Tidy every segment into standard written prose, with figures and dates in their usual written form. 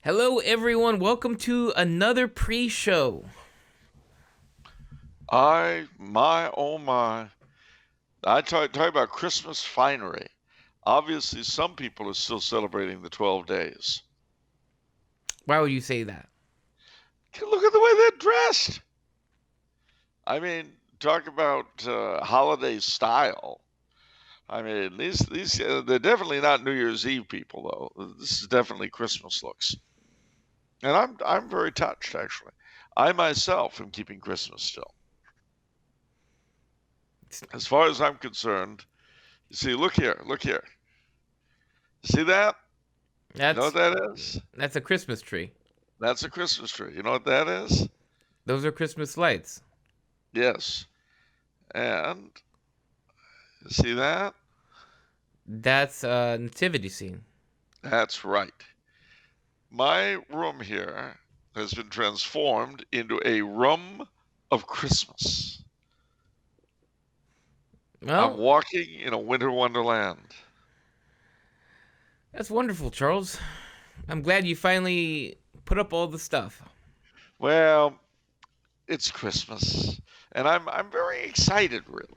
Hello, everyone. Welcome to another pre-show. Oh my. I talk about Christmas finery. Obviously, some people are still celebrating the 12 days. Why would you say that? Look at the way they're dressed. I mean, talk about holiday style. I mean, these they're definitely not New Year's Eve people though. This is definitely Christmas looks, and I'm very touched actually. I myself am keeping Christmas still. As far as I'm concerned, you see, look here. See that? You know That's what that is? that's a Christmas tree. That's a Christmas tree. You know what that is? Those are Christmas lights. Yes. And see that? That's a nativity scene. That's right. My room here has been transformed into a room of Christmas. I'm Well, walking in a winter wonderland. that's wonderful, Charles. I'm glad you finally put up all the stuff. Well, it's Christmas, and I'm very excited really.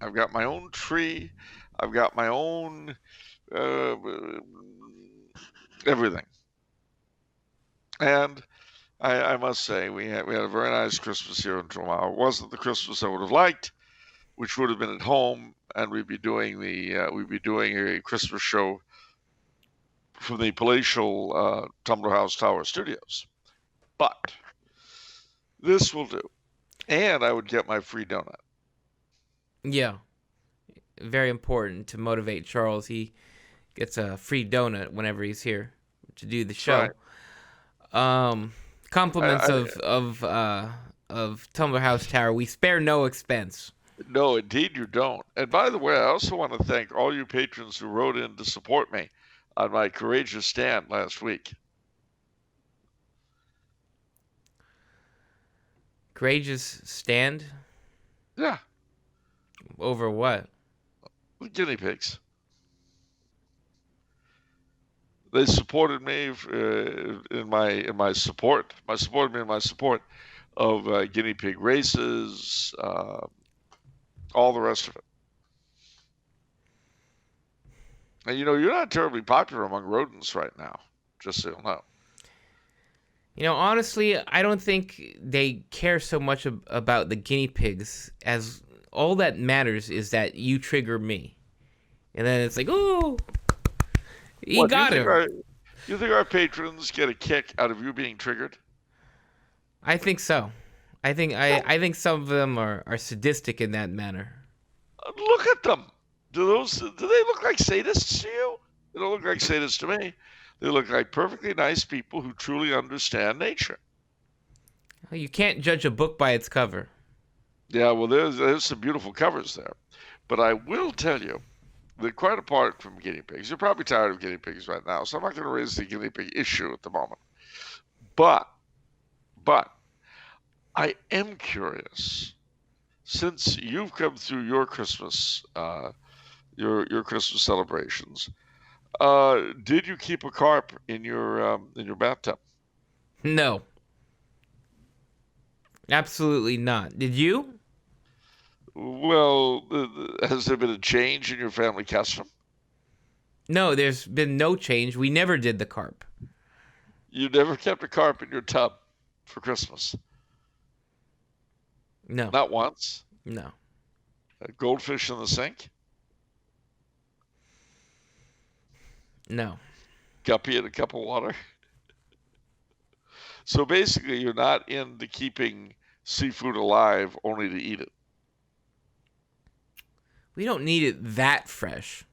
I've got my own tree. I've got my own uh, everything. And I must say, we had a very nice Christmas here in Toronto. It wasn't the Christmas I would have liked, which would have been at home, and we'd be doing a Christmas show from the palatial Tumbler House Tower Studios. But this will do, and I would get my free donut. Yeah, very important to motivate Charles. He gets a free donut whenever he's here to do the That's right. show. Um, Compliments I, of Tumbler House Tower. We spare no expense. no, indeed you don't. And by the way, I also want to thank all you patrons who wrote in to support me on my courageous stand last week. Courageous stand Yeah, over what? the guinea pigs. They supported me in my support. My supported me in my support of guinea pig races, all the rest of it. And you know, you're not terribly popular among rodents right now, just so you'll know. Honestly, I don't think they care so much about the guinea pigs as all that matters is that you trigger me. And then it's like, oh, he What do got him. you think our patrons get a kick out of you being triggered? I think so. Well, I think some of them are sadistic in that manner. look at them. Do they look like sadists to you? They don't look like sadists to me. They look like perfectly nice people who truly understand nature. You can't judge a book by its cover. Yeah, well, there's some beautiful covers there, but I will tell you that quite apart from guinea pigs, you're probably tired of guinea pigs right now, so I'm not going to raise the guinea pig issue at the moment. But but I am curious since you've come through your Christmas celebrations. Did you keep a carp in your bathtub? No, absolutely not. Did you? Well, has there been a change in your family custom? No, there's been no change. We never did the carp. You never kept a carp in your tub for Christmas? No, Not once? no, A goldfish in the sink? no. Guppy in a cup of water? So basically, you're not into keeping seafood alive only to eat it. We don't need it that fresh.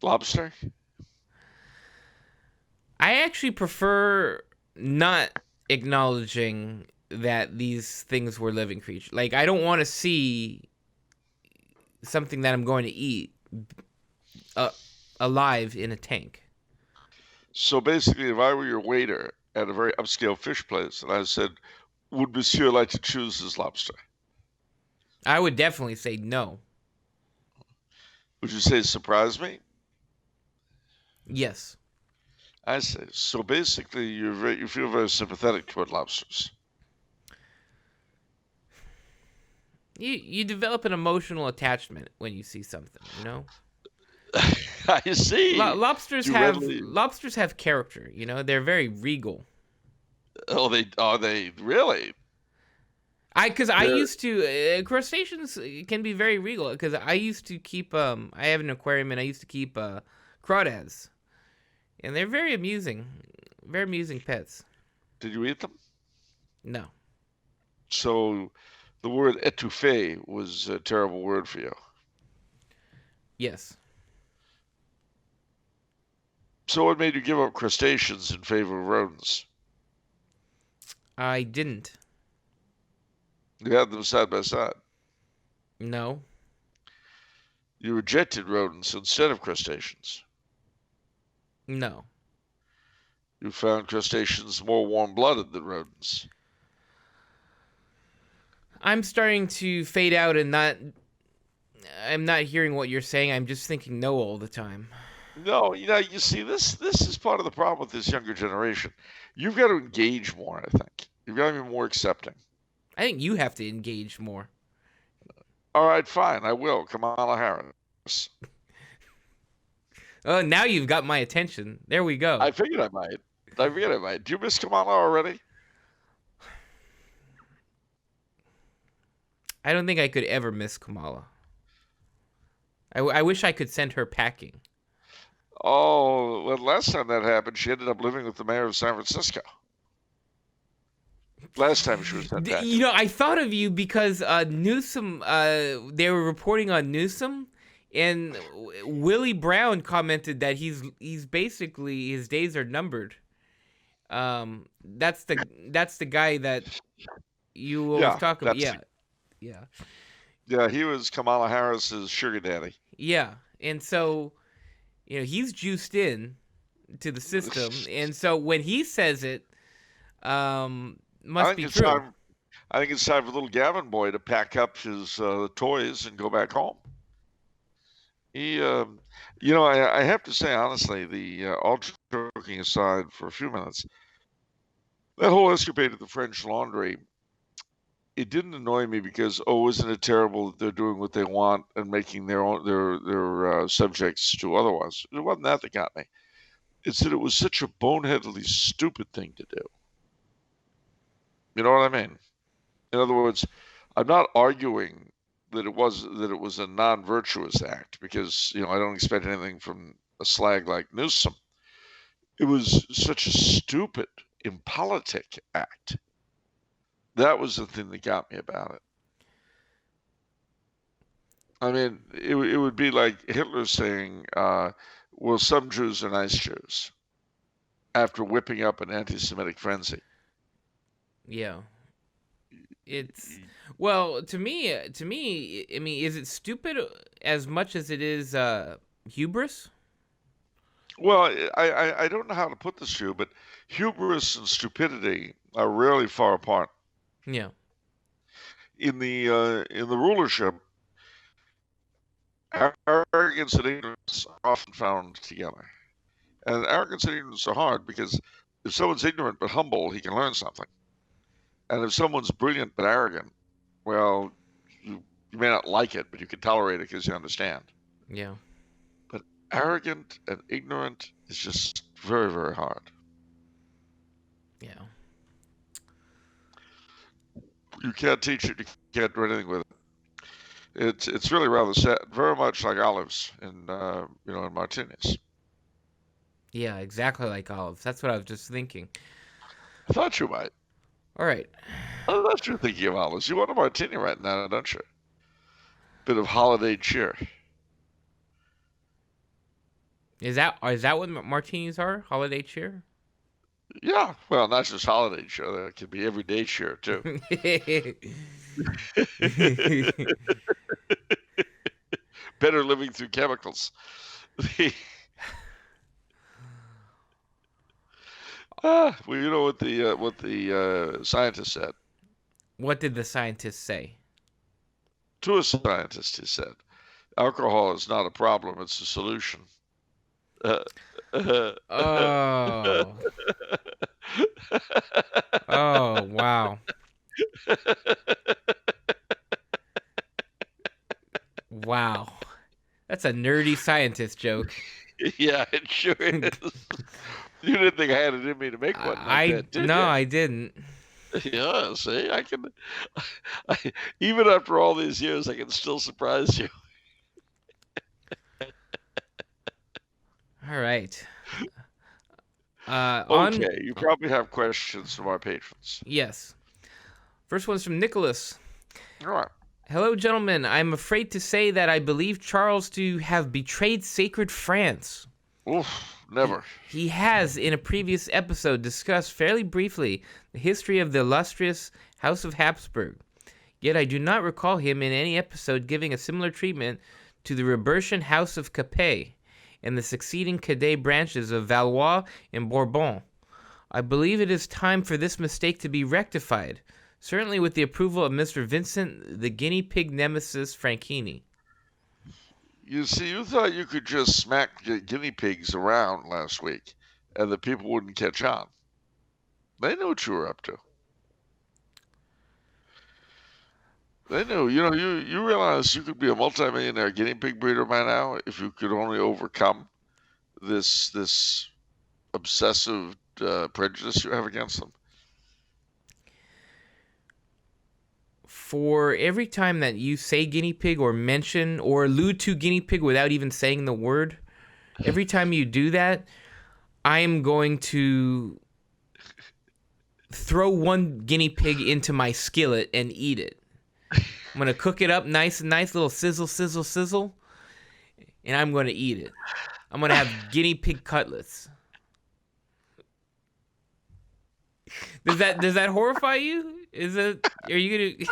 Lobster? I actually prefer not acknowledging that these things were living creatures. Like, I don't want to see something that I'm going to eat uh, alive in a tank. So basically, if I were your waiter at a very upscale fish place and I said, would Monsieur like to choose his lobster? I would definitely say no. Would you say surprise me? Yes. I see. So basically, you feel very sympathetic toward lobsters. You develop an emotional attachment when you see something, you know. I see. Lobsters You have readily. character, you know. They're very regal. Oh, they are they really? Because I They're used to crustaceans can be very regal. Because I used to keep I have an aquarium and I used to keep crawdads, and they're very amusing pets. Did you eat them? No, So the word étouffée was a terrible word for you. yes, So what made you give up crustaceans in favor of rodents? I didn't. You had them side by side. No, You rejected rodents instead of crustaceans. no. You found crustaceans more warm-blooded than rodents. I'm starting to fade out and not. I'm not hearing what you're saying. I'm just thinking no all the time. No, you see, this is part of the problem with this younger generation. You've got to engage more, I think. You've got to be more accepting. I think you have to engage more. All right, fine, I will. Kamala Harris. Oh, now you've got my attention. There we go. I figured I might. Do you miss Kamala already? I don't think I could ever miss Kamala. I wish I could send her packing. Oh, well, last time that happened, she ended up living with the mayor of San Francisco. Last time she was sent back. You know, I thought of you because Newsom. They were reporting on Newsom, and Willie Brown commented that he's basically his days are numbered. That's the guy that you always Yeah, talk about. that's Yeah, yeah, yeah. He was Kamala Harris's sugar daddy. yeah. And so, you know, he's juiced in to the system, and so when he says it, I must think be it's true. time. I think it's time for little Gavin boy to pack up his toys and go back home. He, I have to say honestly, all joking aside for a few minutes, that whole escapade at the French Laundry, it didn't annoy me because, oh, isn't it terrible that they're doing what they want and making their subjects do otherwise? It wasn't that got me. It's that it was such a boneheadedly stupid thing to do. You know what I mean? In other words, I'm not arguing that it was a non-virtuous act because I don't expect anything from a slag like Newsom. It was such a stupid, impolitic act. That was the thing that got me about it. I mean, it would be like Hitler saying, "Well, some Jews are nice Jews," after whipping up an anti-Semitic frenzy. Yeah. It's well to me. I mean, is it stupid as much as it is hubris? Well, I don't know how to put this to you, but hubris and stupidity are rarely far apart. Yeah. In the rulership, arrogance and ignorance are often found together. And arrogance and ignorance are hard because if someone's ignorant but humble, he can learn something. And if someone's brilliant but arrogant, well, you may not like it, but you can tolerate it because you understand. Yeah. But arrogant and ignorant is just very, very hard. Yeah. You can't teach it. You can't do anything with it. It's really rather sad. Very much like olives in martinis. Yeah, exactly like olives. That's what I was just thinking. I thought you might. All right. I thought you were thinking of olives. You want a martini right now, don't you? Bit of holiday cheer. Is that what martinis are? Holiday cheer? Yeah, well, not just holiday cheer. That could be everyday cheer too. Better living through chemicals. Well, you know what the scientist said. What did the scientists say? To a scientist, he said, alcohol is not a problem; it's a solution. Uh, Oh. Oh, wow. Wow. That's a nerdy scientist joke. Yeah, it sure is. You didn't think I had it in me to make one like that, did No, you? I didn't. Yeah, see, I can, even after all these years, I can still surprise you. All right. On Okay, you probably have questions from our patrons. yes. First one's from Nicholas. All right. Hello, gentlemen. I'm afraid to say that I believe Charles to have betrayed sacred France. Oof, He, never. he has, in a previous episode, discussed fairly briefly the history of the illustrious House of Habsburg. Yet I do not recall him in any episode giving a similar treatment to the Robertian House of Capet and the succeeding Cadet branches of Valois and Bourbon. I believe it is time for this mistake to be rectified, certainly with the approval of Mr. Vincent, the guinea pig nemesis Franchini. You see, you thought you could just smack guinea pigs around last week and the people wouldn't catch on. They knew what you were up to. They knew. You realize you could be a multimillionaire guinea pig breeder by now if you could only overcome this obsessive prejudice you have against them. For every time that you say guinea pig or mention or allude to guinea pig without even saying the word, every time you do that, I'm going to throw one guinea pig into my skillet and eat it. I'm going to cook it up nice, little sizzle, sizzle, sizzle, and I'm going to eat it. I'm going to have guinea pig cutlets. Does that horrify you? Are you going to...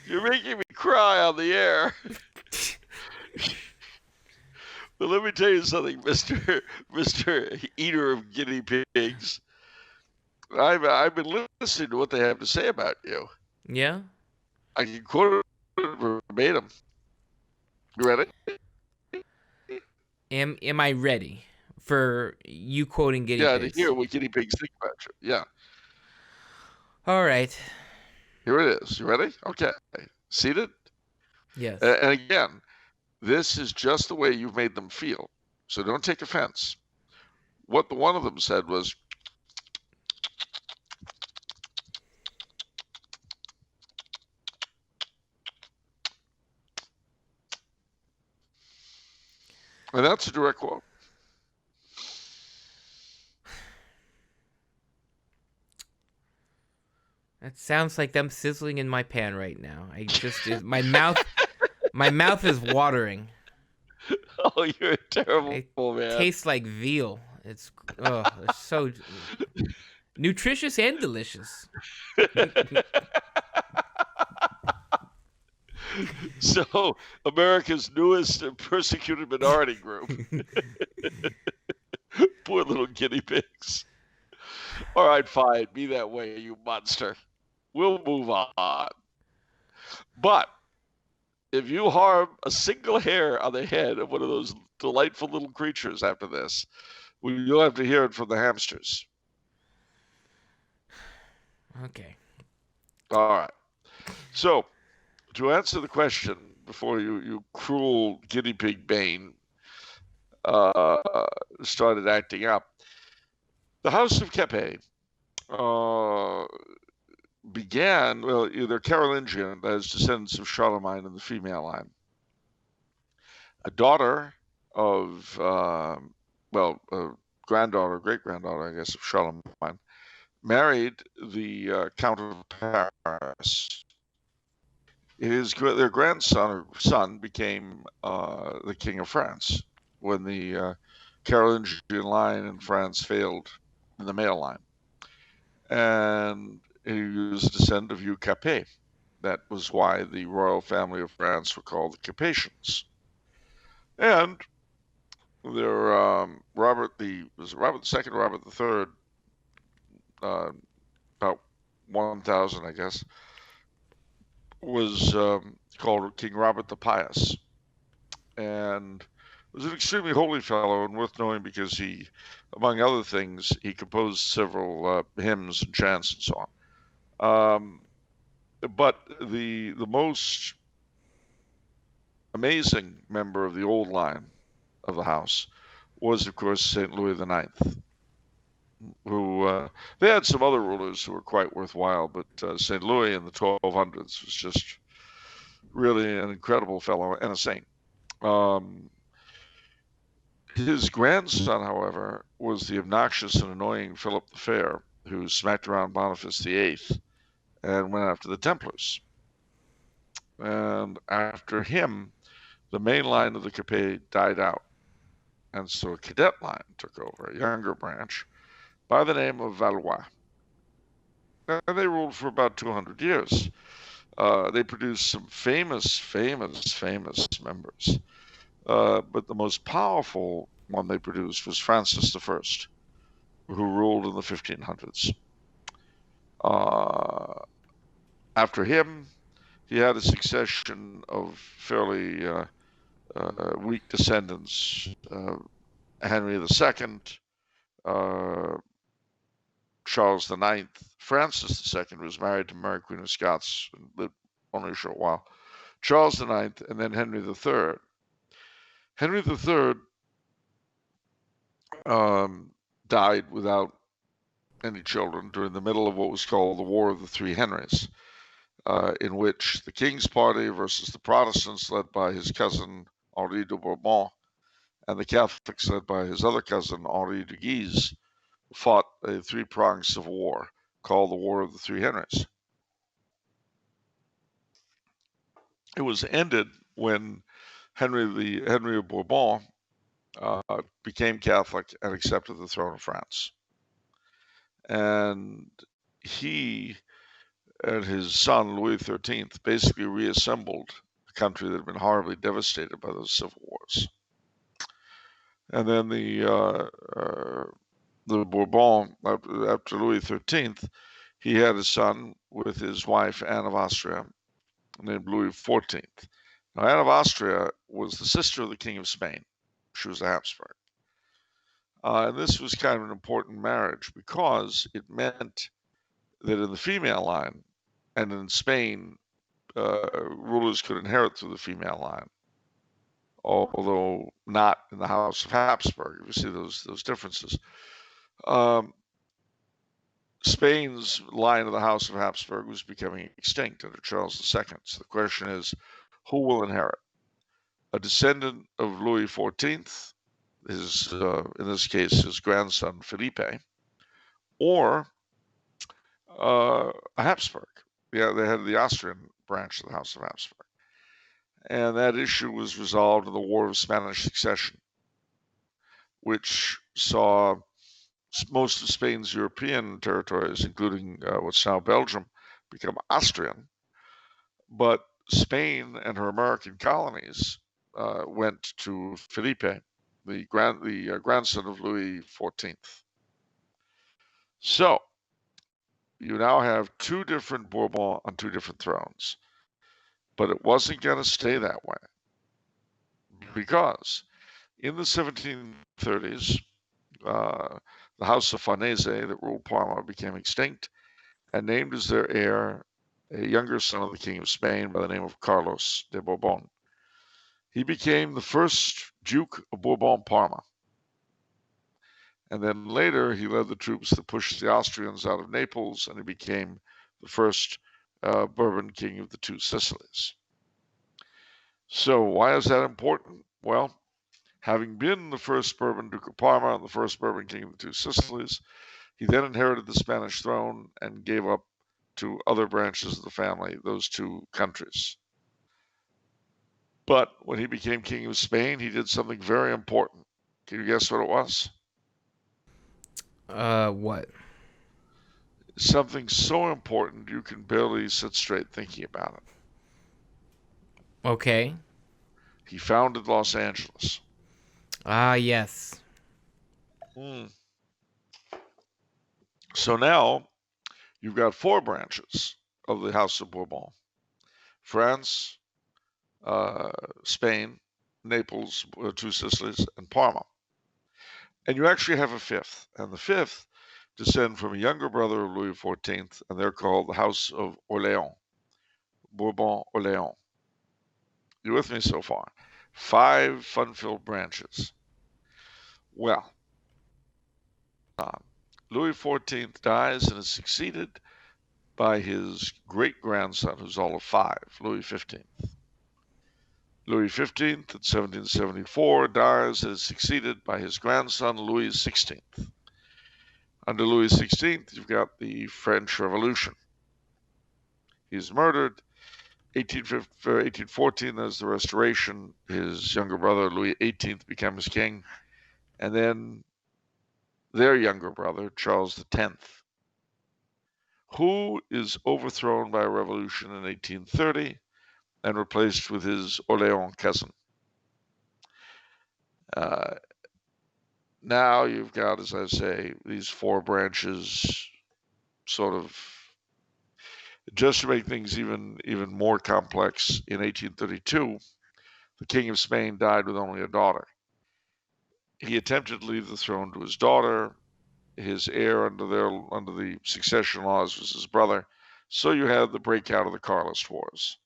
You're making me cry on the air. But let me tell you something, Mr. Eater of Guinea Pigs. I've been listening to what they have to say about you. Yeah? I can quote it verbatim. You ready? Am I ready for you quoting guinea Yeah, pigs? to hear what guinea pigs think about you. Yeah. All right. Here it is. You ready? Okay. Seated? Yes. And again, this is just the way you've made them feel. So don't take offense. What the one of them said was, and that's a direct quote. That sounds like them sizzling in my pan right now. My mouth is watering. Oh, you're a terrible man. Tastes like veal. It's so nutritious and delicious. So, America's newest persecuted minority group. Poor little guinea pigs. All right, fine. Be that way, you monster. We'll move on. But if you harm a single hair on the head of one of those delightful little creatures after this, you'll have to hear it from the hamsters. Okay. All right. So, to answer the question before you cruel guinea pig Bane started acting up, the House of Capet began, well, they're Carolingian, that is descendants of Charlemagne in the female line. A daughter of, a granddaughter, great-granddaughter, I guess, of Charlemagne, married the Count of Paris. Their grandson or son became the King of France when the Carolingian line in France failed in the male line. And he was a descendant of Hugh Capet. That was why the royal family of France were called the Capetians. And their Robert II, Robert III, about 1000, I guess, was called King Robert the Pious. and was an extremely holy fellow and worth knowing because he, among other things, he composed several hymns and chants and so on. But the most amazing member of the old line of the house was, of course, St. Louis IX, who they had some other rulers who were quite worthwhile, but St. Louis in the 1200s was just really an incredible fellow and a saint. Um, his grandson, however, was the obnoxious and annoying Philip the Fair, who smacked around Boniface VIII and went after the Templars. And after him, the main line of the Capet died out. And so a cadet line took over, a younger branch, by the name of Valois. And they ruled for about 200 years. They produced some famous members. But the most powerful one they produced was Francis I, who ruled in the 1500s. After him, he had a succession of fairly weak descendants. Henry II, Charles IX, Francis II was married to Mary Queen of Scots and lived only a short while. Charles IX, and then Henry III. Henry III died without any children during the middle of what was called the War of the Three Henrys, in which the King's party versus the Protestants, led by his cousin Henri de Bourbon, and the Catholics, led by his other cousin Henri de Guise, fought a three-pronged civil war called the War of the Three Henrys. It was ended when Henry of Bourbon became Catholic and accepted the throne of France. And he and his son, Louis XIII, basically reassembled a country that had been horribly devastated by those civil wars. And then the Bourbon, after Louis XIII, he had a son with his wife, Anne of Austria, named Louis XIV. Now, Anne of Austria was the sister of the King of Spain. She was a Habsburg. And this was kind of an important marriage because it meant that in the female line, and in Spain, rulers could inherit through the female line, although not in the House of Habsburg. You see those differences. Spain's line of the House of Habsburg was becoming extinct under Charles II. So the question is, who will inherit? A descendant of Louis XIV, in this case, his grandson Felipe, or a Habsburg. Yeah, they had the Austrian branch of the House of Habsburg. And that issue was resolved in the War of Spanish Succession, which saw most of Spain's European territories, including what's now Belgium, become Austrian. But Spain and her American colonies went to Felipe, the grandson of Louis XIV. So you now have two different Bourbons on two different thrones. But it wasn't going to stay that way, because in the 1730s, the House of Farnese that ruled Parma became extinct and named as their heir a younger son of the King of Spain by the name of Carlos de Bourbon. He became the first Duke of Bourbon-Parma. And then later, he led the troops that pushed the Austrians out of Naples, and he became the first Bourbon king of the Two Sicilies. So why is that important? Well, having been the first Bourbon Duke of Parma and the first Bourbon king of the Two Sicilies, he then inherited the Spanish throne and gave up to other branches of the family those two countries. But when he became king of Spain, he did something very important. Can you guess what it was? What? Something so important you can barely sit straight thinking about it. Okay. He founded Los Angeles. Ah, yes. So now you've got four branches of the House of Bourbon: France, Spain, Naples, Two Sicilies, and Parma. And you actually have a fifth, and the fifth descend from a younger brother of Louis XIV, and they're called the House of Orléans, Bourbon-Orléans. You with me so far? 5 fun-filled branches. Well, Louis XIV dies and is succeeded by his great-grandson, who's all of 5, Louis XV. Louis XV in 1774 dies and is succeeded by his grandson, Louis XVI. Under Louis XVI, you've got the French Revolution. He's murdered. 1814, there's the Restoration. His younger brother, Louis XVIII, becomes king. And then their younger brother, Charles X, who is overthrown by a revolution in 1830 and replaced with his Orléans cousin. Now you've got, as I say, these 4 branches sort of just to make things even more complex. In 1832, the King of Spain died with only a daughter. He attempted to leave the throne to his daughter. His heir under the succession laws was his brother. So you had the breakout of the Carlist Wars.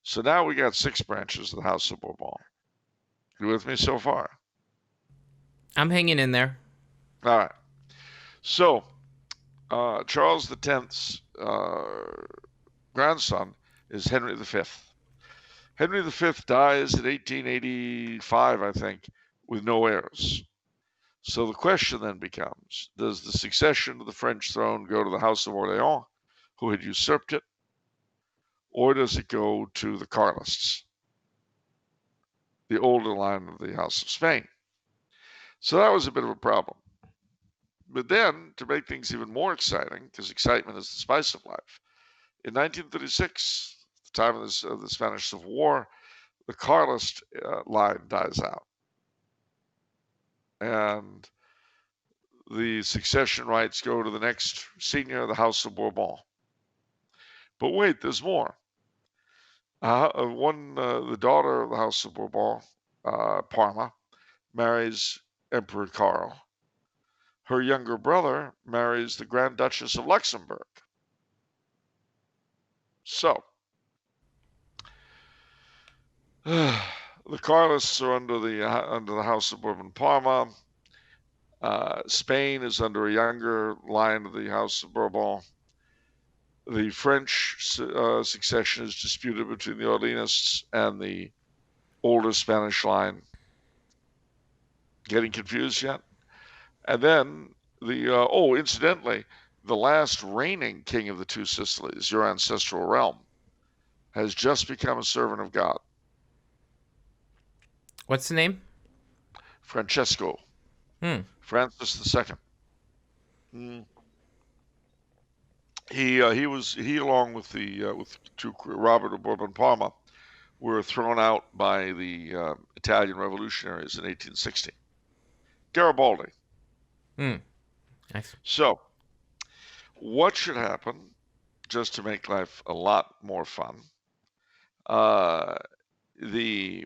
So now we got 6 branches of the House of Bourbon. You with me so far? I'm hanging in there. All right. So Charles X's grandson is Henry V. Henry V dies in 1885, I think, with no heirs. So the question then becomes, does the succession to the French throne go to the House of Orléans, who had usurped it, or does it go to the Carlists, the older line of the House of Spain? So that was a bit of a problem. But then, to make things even more exciting, because excitement is the spice of life, in 1936, the time of the Spanish Civil War, the Carlist line dies out. And the succession rights go to the next senior, the House of Bourbon. But wait, there's more. The daughter of the House of Bourbon, Parma, marries Emperor Karl. Her younger brother marries the Grand Duchess of Luxembourg. So, the Carlists are under the House of Bourbon-Parma. Spain is under a younger line of the House of Bourbon. The French succession is disputed between the Orleanists and the older Spanish line. Getting confused yet? And then incidentally, the last reigning king of the Two Sicilies, your ancestral realm, has just become a servant of God. What's the name? Francesco. Francis II. He along with Robert of Bourbon-Parma were thrown out by the Italian revolutionaries in 1860. Garibaldi. Nice. So, what should happen, just to make life a lot more fun? The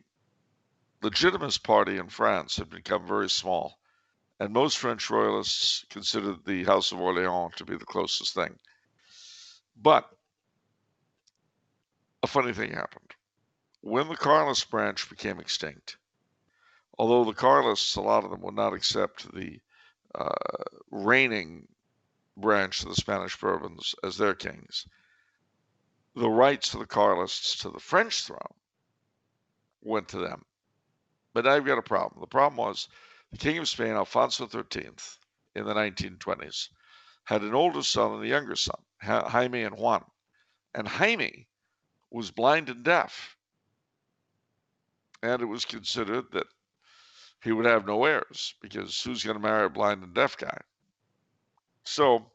Legitimist Party in France had become very small, and most French royalists considered the House of Orléans to be the closest thing. But a funny thing happened. When the Carlist branch became extinct, although the Carlists, a lot of them, would not accept the reigning branch of the Spanish Bourbons as their kings, the rights of the Carlists to the French throne went to them. But now you've got a problem. The problem was the King of Spain, Alfonso XIII, in the 1920s, had an older son and a younger son, Jaime and Juan. And Jaime was blind and deaf. And it was considered that he would have no heirs, because who's going to marry a blind and deaf guy? So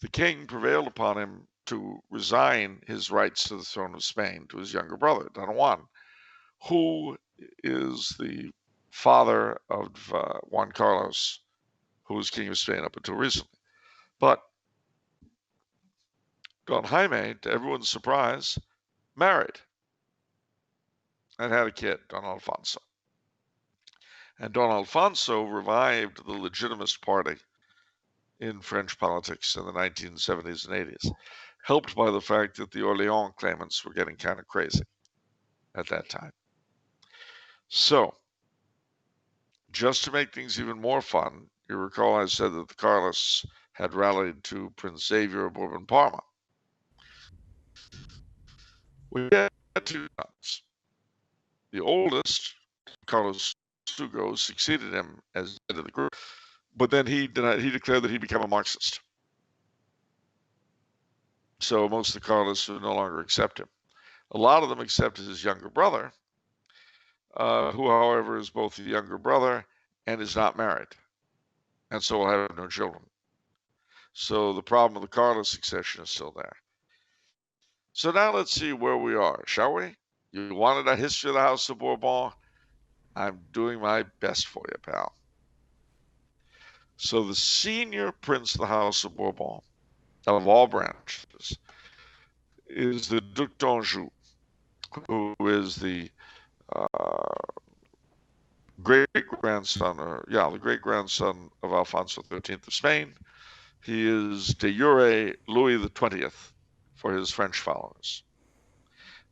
the king prevailed upon him to resign his rights to the throne of Spain to his younger brother, Don Juan, who is the father of Juan Carlos, who was king of Spain up until recently. But Don Jaime, to everyone's surprise, married. and had a kid, Don Alfonso. And Don Alfonso revived the Legitimist Party in French politics in the 1970s and 80s, helped by the fact that the Orléans claimants were getting kind of crazy at that time. So, just to make things even more fun, you recall I said that the Carlists had rallied to Prince Xavier of Bourbon-Parma. We had two sons. The oldest, Carlos Hugo, succeeded him as head of the group, but then he declared that he'd become a Marxist. So most of the Carlists would no longer accept him. A lot of them accepted his younger brother, who, however, is both the younger brother and is not married, and so will have no children. So the problem of the Carlist succession is still there. So now let's see where we are, shall we? You wanted a history of the House of Bourbon? I'm doing my best for you, pal. So the senior prince of the House of Bourbon, of all branches, is the Duc d'Anjou, who is the great-grandson, the great-grandson of Alfonso XIII of Spain. He is de jure Louis XX for his French followers.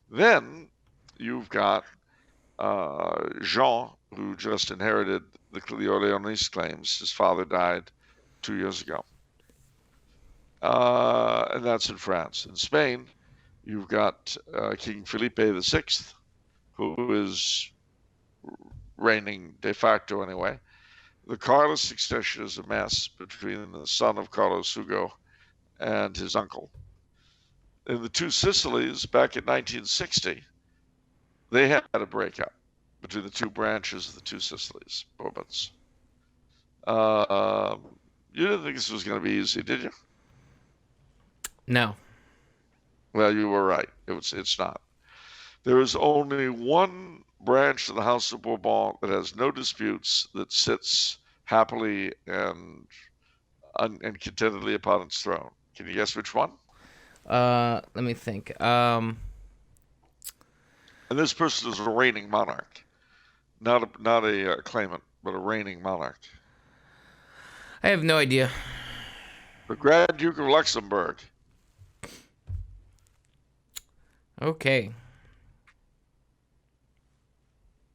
Then you've got Jean, who just inherited the Orleanese claims. His father died 2 years ago. And that's in France. In Spain, you've got King Felipe VI, who is reigning de facto anyway. The Carlist succession is a mess between the son of Carlos Hugo and his uncle. In the two Sicilies, back in 1960, they had a breakup between the two branches of the two Sicilies, Bourbons. You didn't think this was going to be easy, did you? No. Well, you were right. It's not. There is only one branch of the House of Bourbon that has no disputes, that sits happily and contentedly upon its throne. Can you guess which one? Let me think. And this person is a reigning monarch, not a claimant, but a reigning monarch. I have no idea. The Grand Duke of Luxembourg. Okay.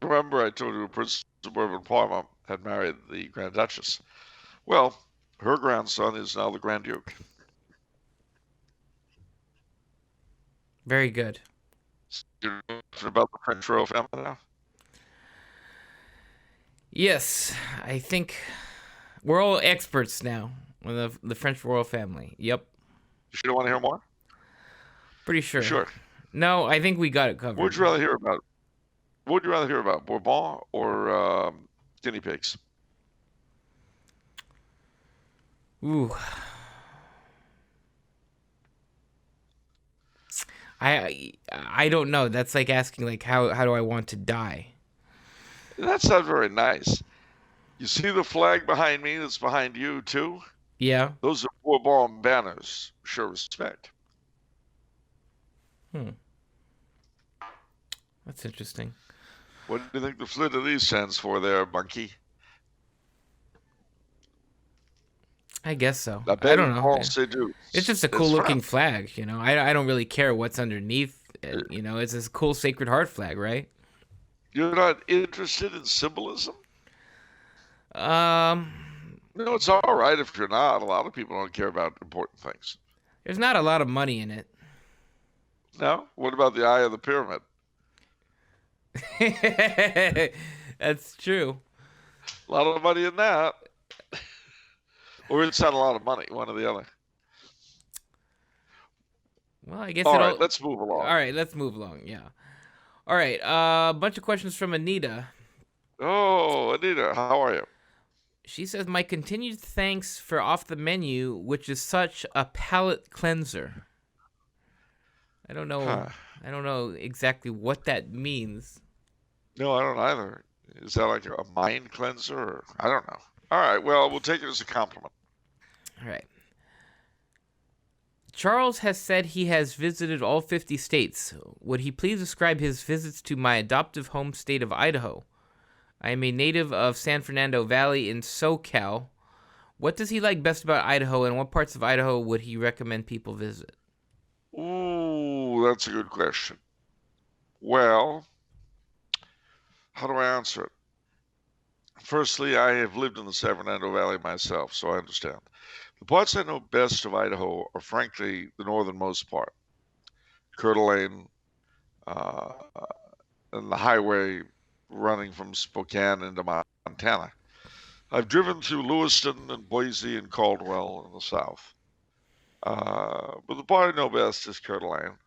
Remember, I told you Prince of Bourbon-Parma had married the Grand Duchess. Well, her grandson is now the Grand Duke. Very good. You're talking about the French royal family now? Yes, I think we're all experts now on the French royal family. Yep. You sure want to hear more? Pretty sure. Sure. No, I think we got it covered. What would you rather hear about? What would you rather hear about, Bourbon or Guinea Pigs? Ooh. I don't know. That's like asking like how do I want to die? That's not very nice. You see the flag behind me that's behind you, too? Yeah. Those are Bourbon banners. Show respect. That's interesting. What do you think the fleur-de-lis stands for there, monkey? I guess so. I don't know. It's just a cool looking France. flag, you know. I don't really care what's underneath it, you know. It's this cool Sacred Heart flag, right? You're not interested in symbolism? Um, No, it's all right if you're not. A lot of people don't care about important things. there's not a lot of money in it. No? What about the eye of the pyramid? That's true. A lot of money in that. Or it's not a lot of money, one or the other. Well, I guess all right, let's move along. All right, let's move along. Yeah. All right. A bunch of questions from Anita. Oh, Anita, how are you? She says, "My continued thanks for Off the Menu, which is such a palate cleanser." I don't know. Huh. I don't know exactly what that means. No, I don't either. Is that like a mind cleanser? Or, I don't know. All right, well, we'll take it as a compliment. All right. Charles has said he has visited all 50 states. Would he please describe his visits to my adoptive home state of Idaho? I am a native of San Fernando Valley in SoCal. What does he like best about Idaho, and what parts of Idaho would he recommend people visit? Ooh, that's a good question. Well, how do I answer it? Firstly, I have lived in the San Fernando Valley myself, so I understand. The parts I know best of Idaho are, frankly, the northernmost part, Coeur d'Alene, uh, and the highway running from Spokane into Montana. I've driven through Lewiston and Boise and Caldwell in the south. But the part I know best is Coeur d'Alene,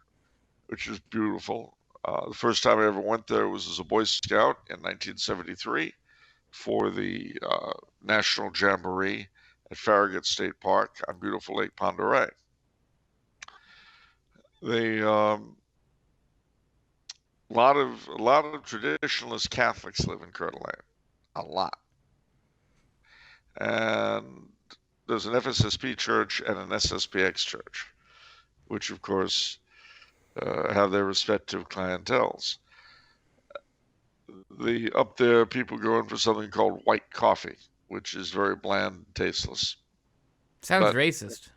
which is beautiful. The first time I ever went there was as a Boy Scout in 1973 for the National Jamboree at Farragut State Park on beautiful Lake Pend Oreille. They a lot of traditionalist Catholics live in Coeur d'Alene, a lot, and there's an FSSP church and an SSPX church, which of course have their respective clienteles. Up there, people go in for something called white coffee, which is very bland and tasteless. Sounds But racist.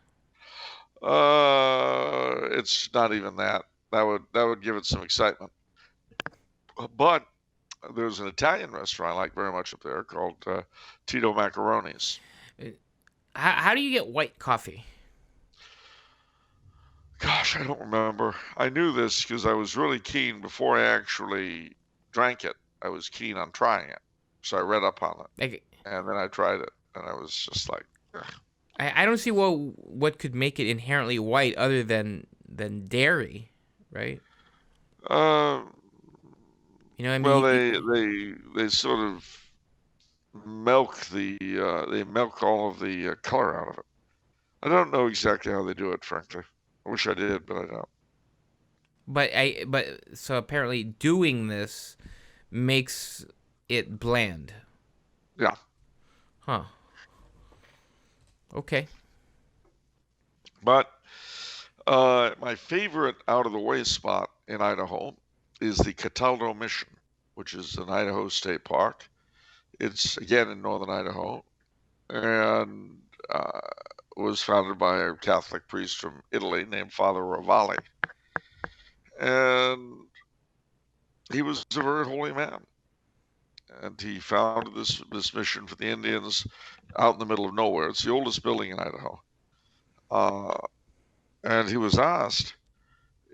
it's not even that. That would give it some excitement. But there's an Italian restaurant I like very much up there called Tito Macaroni's. How do you get white coffee? Gosh, I don't remember. I knew this because I was really keen before I actually drank it. I was keen on trying it, so I read up on it, Like, and then I tried it, and I was just like, ugh. I don't see what could make it inherently white other than dairy, right? Uh, You know, what I well, mean, they sort of they milk all of the color out of it. I don't know exactly how they do it, frankly. I wish I did, but I don't. but so apparently doing this makes it bland. Yeah. Huh. Okay. But my favorite out of the way spot in Idaho is the Cataldo Mission, which is an Idaho state park. It's again in northern Idaho, and was founded by a Catholic priest from Italy named Father Ravali, and he was a very holy man. And he founded this mission for the Indians out in the middle of nowhere. It's the oldest building in Idaho. And he was asked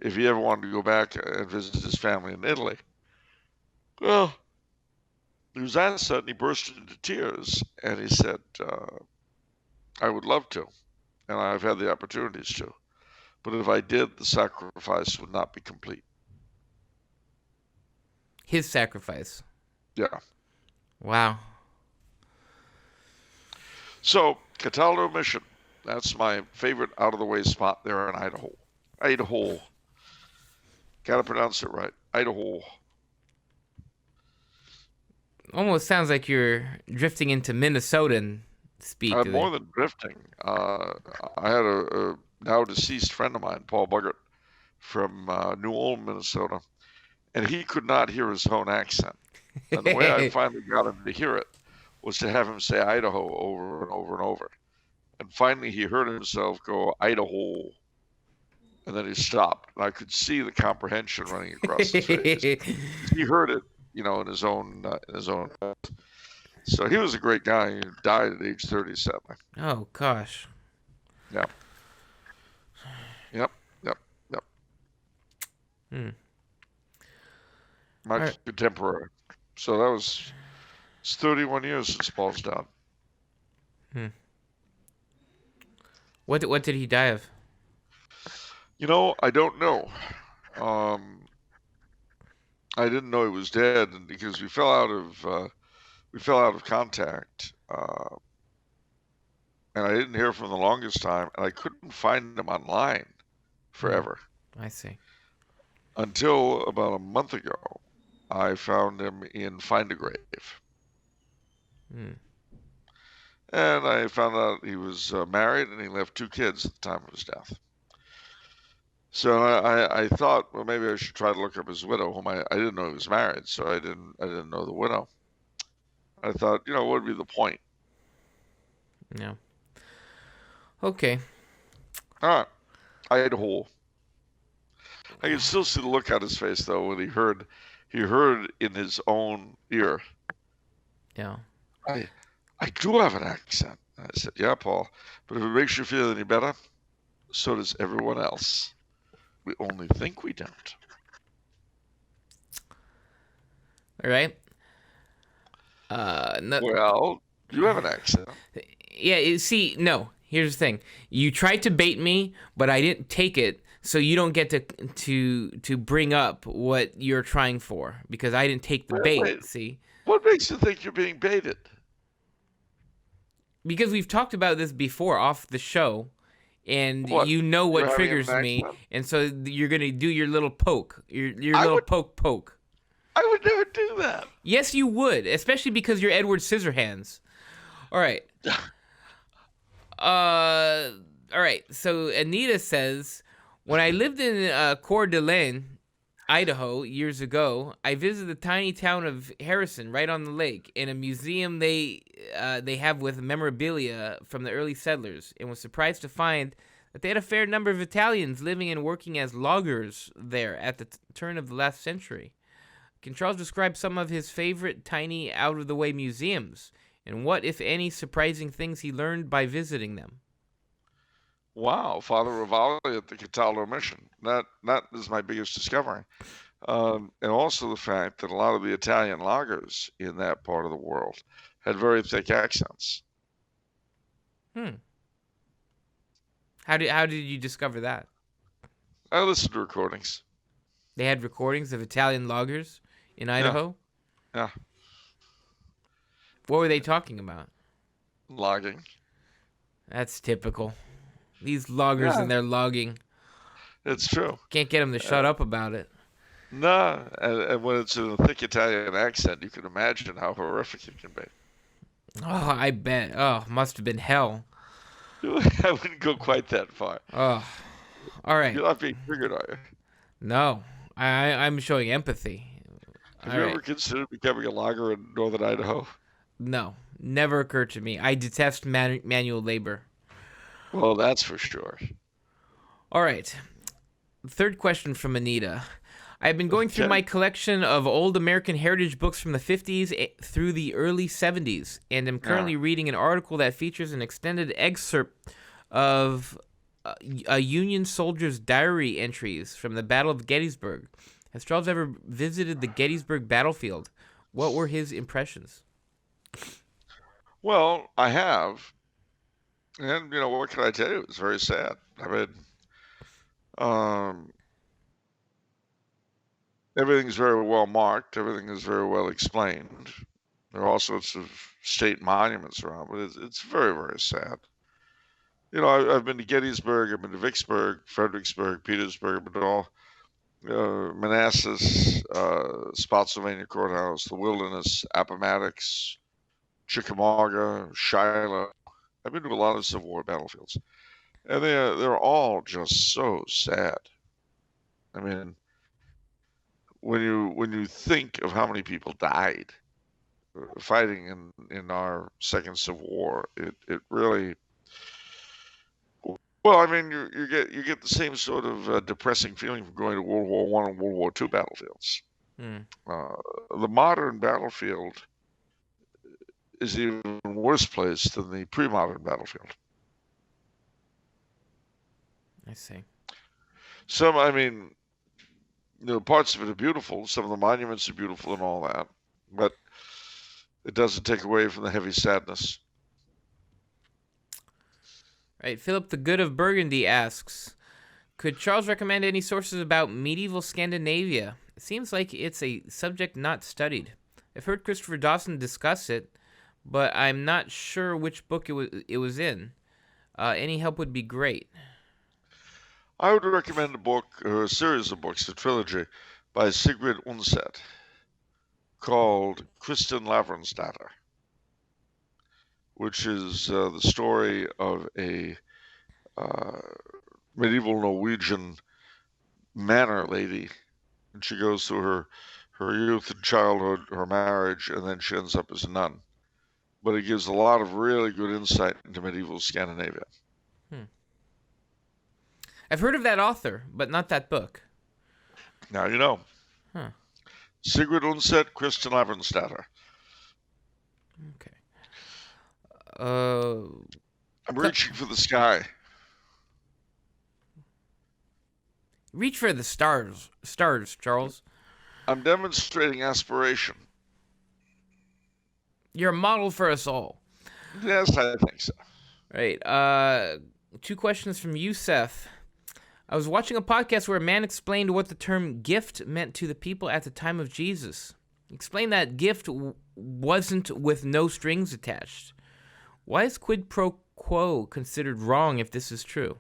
if he ever wanted to go back and visit his family in Italy. Well, he was asked that, and he burst into tears, and he said, "I would love to, and I've had the opportunities to, but if I did, the sacrifice would not be complete." His sacrifice. Yeah. Wow. So, Cataldo Mission. That's my favorite out of the way spot there in Idaho. Idaho. Gotta pronounce it right. Idaho. Almost sounds like you're drifting into Minnesotan speak. More than drifting. I had a now deceased friend of mine, Paul Buggart, from New Ulm, Minnesota, and he could not hear his own accent. And the way I finally got him to hear it was to have him say Idaho over and over and over. And finally, he heard himself go Idaho, and then he stopped. And I could see the comprehension running across his face. He heard it, in his own. So he was a great guy. He died at age 37. Oh gosh. Yeah. Yep. Yep. Yep. Hmm. My Right. contemporary. So that it's 31 years since Paul's died. Hmm. What did he die of? I don't know. Um, I didn't know he was dead, and because we fell out of contact, and I didn't hear from him the longest time, and I couldn't find him online forever I see. until about a month ago. I found him in Find a Grave, Hmm. and I found out he was married and he left 2 kids at the time of his death. So I thought, well, maybe I should try to look up his widow, whom I didn't know he was married, so I didn't know the widow. I thought, what would be the point? Yeah. Okay. All right, Idaho. I can still see the look on his face though when he heard in his own ear, Yeah. I I do have an accent. I said, yeah, Paul, but if it makes you feel any better, so does everyone else. We only think we don't. All right. No, Well, you have an accent. yeah. See, no. Here's the thing. You tried to bait me, but I didn't take it, so you don't get to bring up what you're trying for because I didn't take the Wait, bait. See, what makes you think you're being baited? because we've talked about this before off the show, and What? you know You're what having an triggers me, accent? and so you're gonna do your little poke, your I little would poke. I would never do that. Yes, you would, especially because you're Edward Scissorhands. All right. Uh, all right. So Anita says, when I lived in Coeur d'Alene, Idaho, years ago, I visited the tiny town of Harrison, right on the lake, in a museum they have with memorabilia from the early settlers, and was surprised to find that they had a fair number of Italians living and working as loggers there at the turn of the last century. Can Charles describe some of his favorite tiny, out-of-the-way museums, and what, if any, surprising things he learned by visiting them? Wow, Father Rivali at the Cataldo Mission. That is my biggest discovery. And also the fact that a lot of the Italian loggers in that part of the world had very thick accents. Hmm. How did you discover that? I listened to recordings. They had recordings of Italian loggers in Yeah, Idaho. yeah, What were they talking about? logging. That's typical. These loggers Yeah, and their logging. it's true. Can't get them to shut Uh, up about it. no, and when it's in a thick Italian accent, you can imagine how horrific it can be. Oh, I bet. Oh, must have been hell. I wouldn't go quite that far. Oh, all right. You're not being triggered, are you? No, I'm showing empathy. Have All you right. ever considered becoming a logger in northern Idaho? No, never occurred to me. I detest manual labor. Well, that's for sure. All right. Third question from Anita. I've been going through Okay. my collection of old American heritage books from the 50s through the early 70s, and am Yeah. currently reading an article that features an extended excerpt of a Union soldier's diary entries from the Battle of Gettysburg. Has Charles ever visited the Gettysburg battlefield? What were his impressions? Well, I have, and what can I tell you? It's very sad. I mean, um, everything's very well marked. Everything is very well explained. There are all sorts of state monuments around, but it's very, very sad. I've been to Gettysburg, I've been to Vicksburg, Fredericksburg, Petersburg, but all Manassas, Spotsylvania Courthouse, the Wilderness, Appomattox, Chickamauga, Shiloh. I've been to a lot of Civil War battlefields, and they're all just so sad. I mean, when you think of how many people died fighting in our second Civil War, it really well. I mean, you get the same sort of depressing feeling from going to World War One and World War Two battlefields. Hmm, Uh, the modern battlefield is even worse place than the pre-modern battlefield. I see. Some, I mean, parts of it are beautiful. Some of the monuments are beautiful and all that, but it doesn't take away from the heavy sadness. Right. Philip the Good of Burgundy asks, could Charles recommend any sources about medieval Scandinavia? It seems like it's a subject not studied. I've heard Christopher Dawson discuss it, but I'm not sure which book it was in. Any help would be great. I would recommend a book or a series of books, a trilogy by Sigrid Undset called Kristin Lavransdatter, which is the story of a uh, medieval Norwegian manor lady, and she goes through her youth and childhood, her marriage, and then she ends up as a nun. But it gives a lot of really good insight into medieval Scandinavia. Hmm. I've heard of that author, but not that book. Now you know. Huh. Sigrid Undset, Kristen Lavernstatter. Okay. I'm reaching for the sky. Reach for the stars, Charles. I'm demonstrating aspiration. You're a model for us all. Yes, I think so. Right. 2 questions from Youssef. I was watching a podcast where a man explained what the term gift meant to the people at the time of Jesus. He explained that gift wasn't with no strings attached. Why is quid pro quo considered wrong if this is true?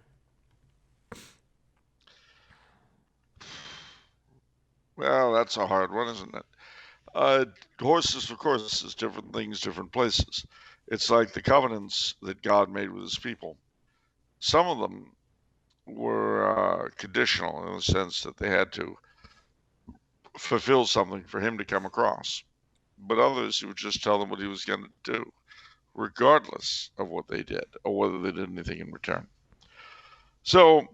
Well, that's a hard one, isn't it? Horses for courses, different things, different places. It's like the covenants that God made with his people. Some of them were conditional in the sense that they had to fulfill something for him to come across. But others, he would just tell them what he was going to do, regardless of what they did or whether they did anything in return. So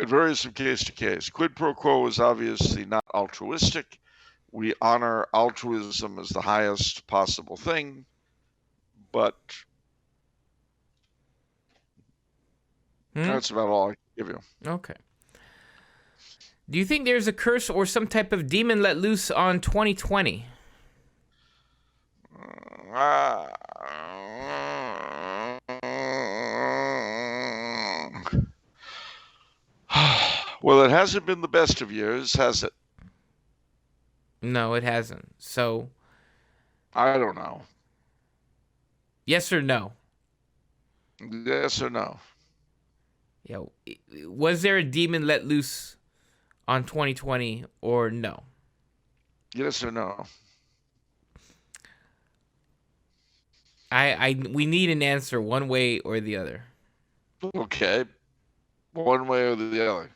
it varies from case to case. Quid pro quo is obviously not altruistic. We honor altruism as the highest possible thing, but that's about all I can give you. Okay. Do you think there's a curse or some type of demon let loose on 2020? Well, it hasn't been the best of years, has it? No, it hasn't. So, I don't know. yes or no? Yes or no? Yeah. Was there a demon let loose on 2020 or no? Yes or no? We need an answer one way or the other. Okay. One way or the other.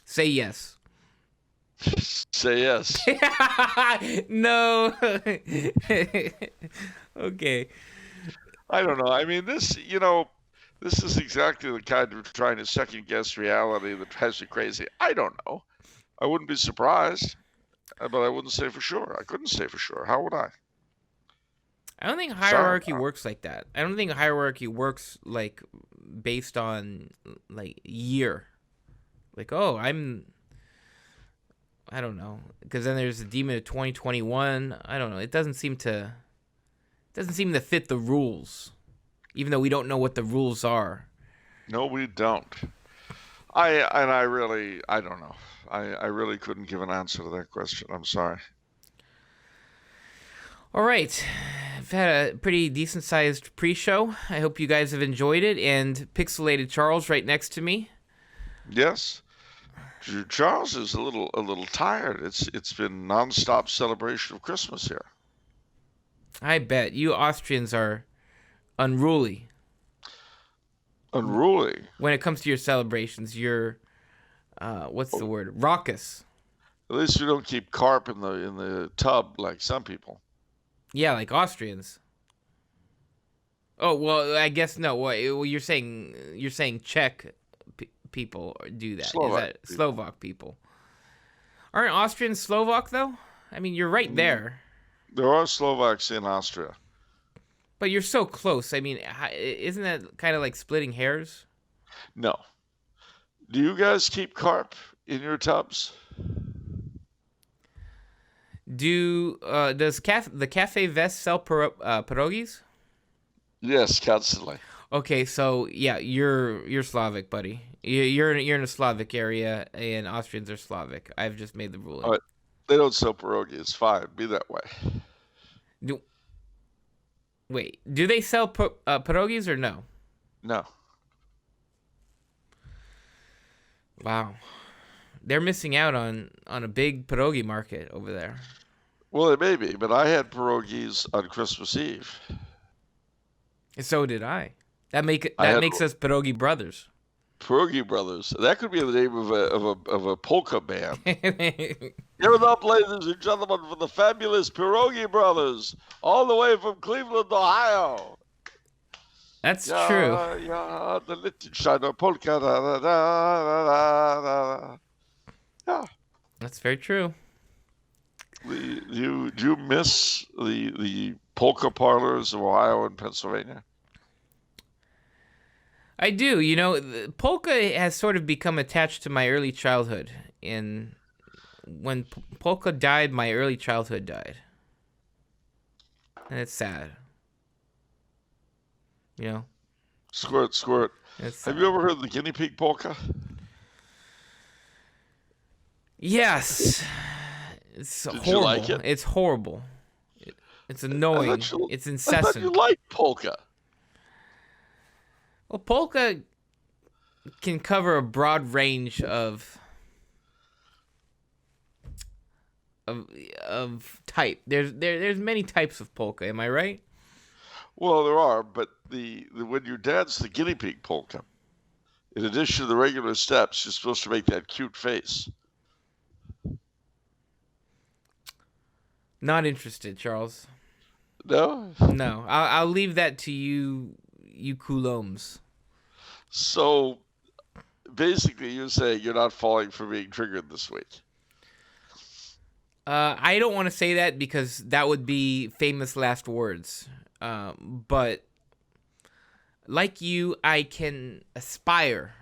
Say yes. Say yes. No. Okay. I don't know. I mean, this is exactly the kind of trying to second guess reality that drives me crazy. I don't know. I wouldn't be surprised, but I wouldn't say for sure. I couldn't say for sure. How would I? I don't think hierarchy works like that. I don't think hierarchy works like based on like year. Like, oh, I don't know, because then there's the demon of 2021. I don't know. It doesn't seem to fit the rules, even though we don't know what the rules are. No, we don't. I don't know. I really couldn't give an answer to that question. I'm sorry. All right. I've had a pretty decent-sized pre-show. I hope you guys have enjoyed it. And Pixelated Charles right next to me. Yes. Charles is a little tired. It's been nonstop celebration of Christmas here. I bet you Austrians are unruly. Unruly. When it comes to your celebrations, you're what's the word? Raucous. At least we don't keep carp in the tub like some people. Yeah, like Austrians. Oh well, I guess no. Well, you're saying Czech people do that. Slovak people? Aren't Austrians Slovak though? I mean, you're right there. There are Slovaks in Austria. But you're so close. I mean, isn't that kind of like splitting hairs? No. Do you guys keep carp in your tubs? Does the Cafe Vest sell pierogies? Yes, constantly. Okay, so yeah, you're Slavic, buddy. You're in a Slavic area, and Austrians are Slavic. I've just made the ruling. All right. They don't sell pierogi. It's fine. Be that way. Wait, do they sell pierogies or no? No. Wow, they're missing out on a big pierogi market over there. Well, it may be, but I had pierogies on Christmas Eve. So did I. I had makes us Pierogi Brothers. Pierogi Brothers. That could be the name of a polka band. Give it up, ladies and gentlemen, for the fabulous Pierogi Brothers, all the way from Cleveland, Ohio. That's true. Yeah, the Liechtensteiner polka. Da, da, da, da, da. Yeah. That's very true. Do you miss the polka parlors of Ohio and Pennsylvania? I do. Polka has sort of become attached to my early childhood. And when polka died, my early childhood died. And it's sad. Squirt, squirt. Have you ever heard the Guinea Pig polka? Yes. It's Did horrible. you like it? It's horrible. It's annoying. It's incessant. I thought you liked polka. Well, polka can cover a broad range of type. There's many types of polka. Am I right? Well, there are, but when you dance the Guinea Pig polka, in addition to the regular steps, you're supposed to make that cute face. Not interested, Charles. No? No, I'll leave that to you Coulombes. So, basically, you're saying you're not falling for being triggered this week. I don't want to say that because that would be famous last words. But like you, I can aspire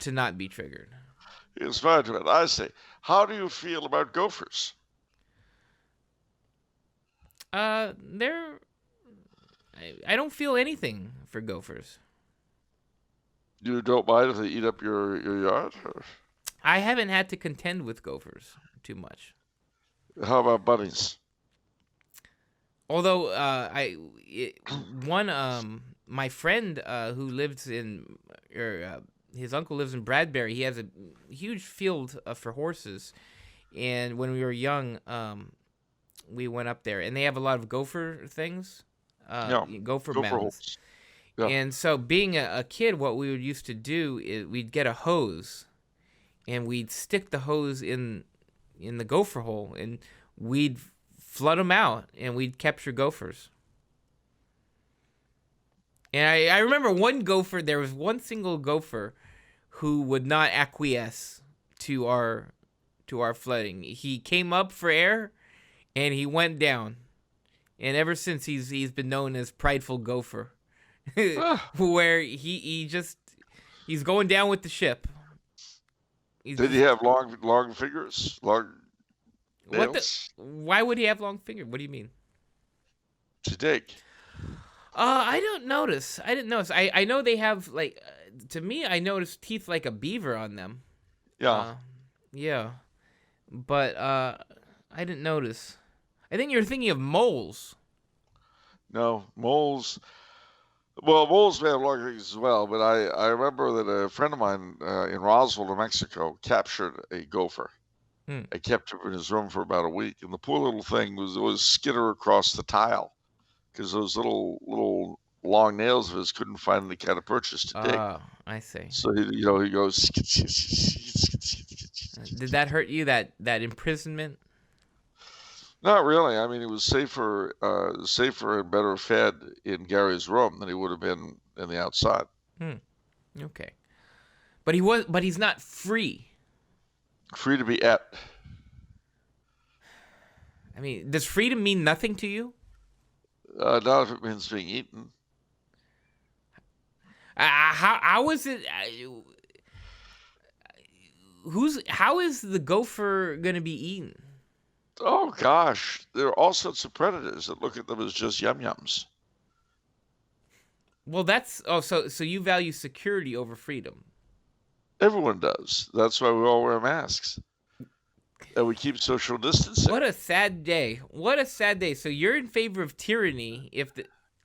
to not be triggered. You aspire to it. I say, how do you feel about gophers? I don't feel anything for gophers. You don't mind if they eat up your yard? Or? I haven't had to contend with gophers too much. How about bunnies? Although my friend who lives in his uncle lives in Bradbury. He has a huge field for horses, and when we were young, we went up there, and they have a lot of gopher things, gopher mounds. Yeah. And so, being a kid, what we would used to do is we'd get a hose, and we'd stick the hose in the gopher hole, and we'd flood them out, and we'd capture gophers. And I remember there was one single gopher who would not acquiesce to our flooding. He came up for air, and he went down. And ever since, he's been known as Prideful Gopher. Where he's going down with the ship. Did he have long fingers? Long nails? Why would he have long fingers? What do you mean? To dig. I didn't notice. I know they have, like, to me, I noticed teeth like a beaver on them. Yeah. Yeah. But I didn't notice. I think you're thinking of moles. No, moles. Well, moles may have long fingers as well, but I remember that a friend of mine in Roswell, New Mexico, captured a gopher. And kept him in his room for about a week, and the poor little thing was skitter across the tile because those little long nails of his couldn't find any kind of purchase to dig. Oh, I see. So he goes. Did that hurt you? That imprisonment? Not really. I mean, he was safer and better fed in Gary's room than he would have been in the outside. Okay, but he's not free. Free to be at. I mean, does freedom mean nothing to you? Not if it means being eaten. How is it? How is the gopher gonna be eaten? Oh gosh, there are all sorts of predators that look at them as just yum-yums. Well, so you value security over freedom. Everyone does. That's why we all wear masks. And we keep social distancing. What a sad day. So you're in favor of tyranny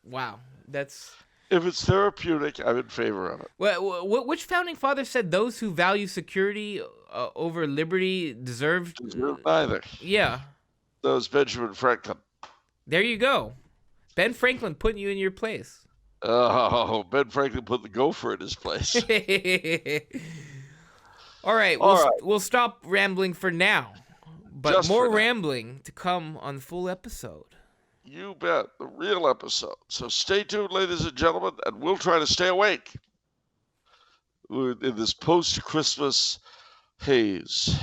wow, that's... If it's therapeutic, I'm in favor of it. Well, which founding father said those who value security over liberty deserve neither? Yeah. That was Benjamin Franklin. There you go. Ben Franklin putting you in your place. Oh, Ben Franklin put the gopher in his place. All right, All right, we'll stop rambling for now, but just for more now. rambling to come on the full episode. You bet, the real episode. So stay tuned, ladies and gentlemen, and we'll try to stay awake in this post-Christmas haze.